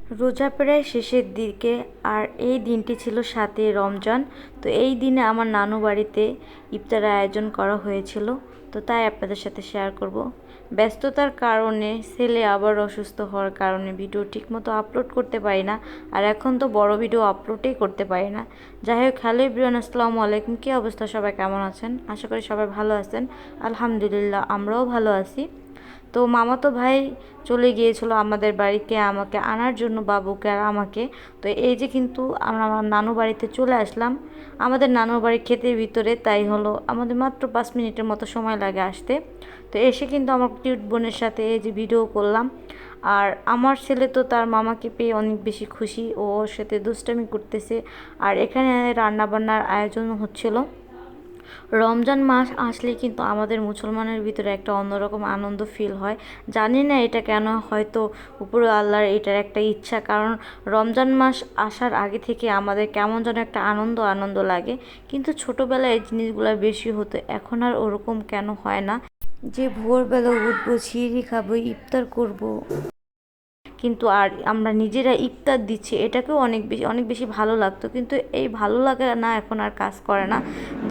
রোজা প্রায় শেষের দিকে, আর এই দিনটি ছিল 7ই রমজান। তো এই দিনে আমার নানু বাড়িতে ইফতারের আয়োজন করা হয়েছিল, তো তাই আপনাদের সাথে শেয়ার করব। ব্যস্ততার কারণে ছেলে আবার অসুস্থ হওয়ার কারণে ভিডিও ঠিকমতো আপলোড করতে পারি না, আর এখন তো বড় ভিডিও আপলোডই করতে পারি না। যাই হোক, হ্যালো এভরিওয়ান, আসসালামু আলাইকুম। কী অবস্থা, সবাই কেমন আছেন? আশা করি সবাই ভালো আছেন। আলহামদুলিল্লাহ, আমরাও ভালো আছি। তো মামাতো ভাই চলে গিয়েছিল আমাদের বাড়িতে আমাকে আনার জন্য, বাবুকে আর আমাকে। তো এই যে কিন্তু আমরা আমার নানু বাড়িতে চলে আসলাম। আমাদের নানুর বাড়ি ক্ষেতের ভিতরে, তাই হলো আমাদের মাত্র 5 মিনিটের মতো সময় লাগে আসতে। তো এসে কিন্তু আমার কিউট বোনের সাথে এই যে ভিডিও করলাম। আর আমার ছেলে তো তার মামাকে পেয়ে অনেক বেশি খুশি, ও ওর সাথে দুষ্টামি করতেছে। আর এখানে রান্নাবান্নার আয়োজন হচ্ছিল। রমজান মাস আসলে কিন্তু আমাদের মুসলমানের ভিতরে একটা অন্যরকম আনন্দ ফিল হয়। জানি না এটা কেন, হয়তো উপরে আল্লাহর এটার একটা ইচ্ছা। কারণ রমজান মাস আসার আগে থেকে আমাদের কেমন যেন একটা আনন্দ আনন্দ লাগে। কিন্তু ছোটোবেলায় এই জিনিসগুলো বেশি হতো, এখন আর ওরকম কেন হয় না। যে ভোরবেলা উঠবো, সিঁড়ি খাবো, ইফতার করব, কিন্তু আর আমরা নিজেরা ইফতার দিচ্ছি, এটাকেও অনেক বেশি ভালো লাগতো। কিন্তু এই ভালো লাগে না, এখন আর কাজ করে না।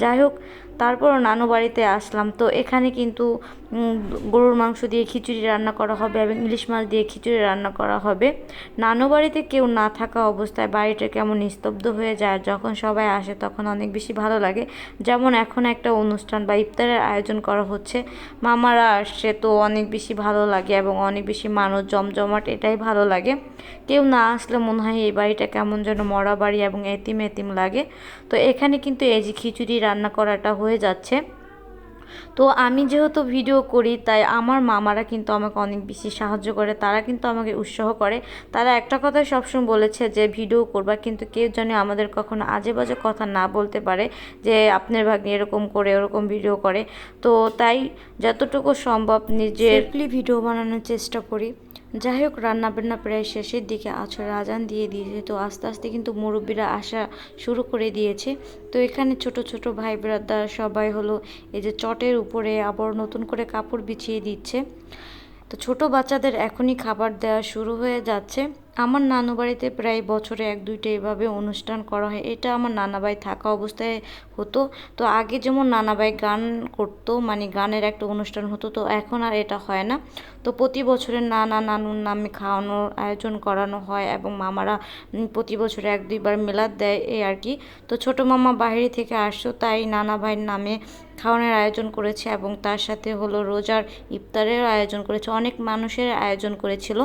যাই হোক, তারপরও নানু বাড়িতে আসলাম। তো এখানে কিন্তু গরুর মাংস দিয়ে খিচুড়ি রান্না করা হবে এবং ইলিশ মাছ দিয়ে খিচুড়ি রান্না করা হবে। নানু বাড়িতে কেউ না থাকা অবস্থায় বাড়িটা কেমন নিস্তব্ধ হয়ে যায়, যখন সবাই আসে তখন অনেক বেশি ভালো লাগে। যেমন এখন একটা অনুষ্ঠান বা ইফতারের আয়োজন করা হচ্ছে, মামারা আসছে, তো অনেক বেশি ভালো লাগে এবং অনেক বেশি মানুষ জমজমাট, এটাই ভালো লাগে। কেউ না আসলে মনে হয় এই বাড়িটা কেমন যেন মরা বাড়ি এবং এতিম এতিম লাগে। তো এখানে কিন্তু এই যে খিচুড়ি রান্না করাটা হয়ে যাচ্ছে। তো আমি যেহেতু ভিডিও করি, তাই আমার মামারা কিন্তু আমাকে অনেক বেশি সাহায্য করে, তারা কিন্তু আমাকে উৎসাহ করে। তারা একটা কথাই সবসময় বলেছে যে ভিডিও করবা, কিন্তু কেউ যেন আমাদের কখনো আজে বাজে কথা না বলতে পারে যে আপনার ভাগ্নি এরকম করে ওরকম ভিডিও করে। তো তাই যতটুকু সম্ভব নিজের ভিডিও বানানোর চেষ্টা করি। যাই হোক, রান্নাবান্না প্রায় শেষের দিকে, আসরের আজান দিয়ে দিয়েছে। তো আস্তে আস্তে কিন্তু মুরব্বীরা আসা শুরু করে দিয়েছে। তো এখানে ছোট ছোট ভাই ব্রাদার সবাই হলো এই যে চটের উপরে আবার নতুন করে কাপড় বিছিয়ে দিচ্ছে। তো ছোট বাচ্চাদের এখনই খাবার দেওয়া শুরু হয়ে যাচ্ছে। আমার নানু বাড়িতে প্রায় বছরে 1-2টা এভাবে অনুষ্ঠান করা হয়। এটা আমার নানাভাই থাকা অবস্থায় হতো। তো আগে যেমন নানাভাই গান করতো, মানে গানের একটা অনুষ্ঠান হতো, তো এখন আর এটা হয় না। তো প্রতি বছরে নানা নানুর নামে খাওয়ানোর আয়োজন করানো হয় এবং মামারা প্রতি বছরে 1-2বার মিলাদ দেয়, এই আর কি। তো ছোট মামা বাইরে থেকে আসতো, তাই নানা ভাইয়ের নামে খাওয়ানোর আয়োজন করেছে এবং তার সাথে হলো রোজার ইফতারের আয়োজন করেছে, অনেক মানুষের আয়োজন করেছিল।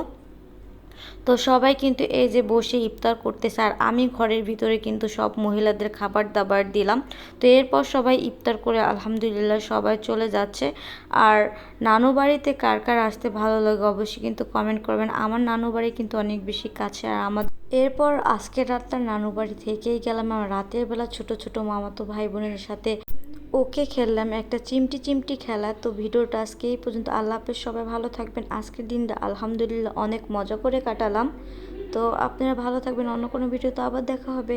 তো সবাই কিন্তু এই যে বসে ইফতার করতেছে, আর আমি ঘরের ভিতরে কিন্তু সব মহিলাদের খাবার দাবার দিলাম। তো এরপর সবাই ইফতার করে আলহামদুলিল্লাহ সবাই চলে যাচ্ছে। আর নানু বাড়িতে কার কার আসতে ভালো লাগে অবশ্যই কিন্তু কমেন্ট করবেন। আমার নানু বাড়ি কিন্তু অনেক বেশি কাছে। আর আমার এরপর আজকের রাতটা নানু বাড়ি থেকেই গেলাম। আমার রাতের বেলা ছোট ছোট মামাতো ভাই বোনের সাথে ওকে খেললাম একটা চিমটি চিমটি খেলা। তো ভিডিওটা আজকে এই পর্যন্ত। আল্লাহ হাফেজ, সবাই ভালো থাকবেন। আজকের দিনটা আলহামদুলিল্লাহ অনেক মজা করে কাটালাম। তো আপনারা ভালো থাকবেন, অন্য কোনো ভিডিওতে আবার দেখা হবে।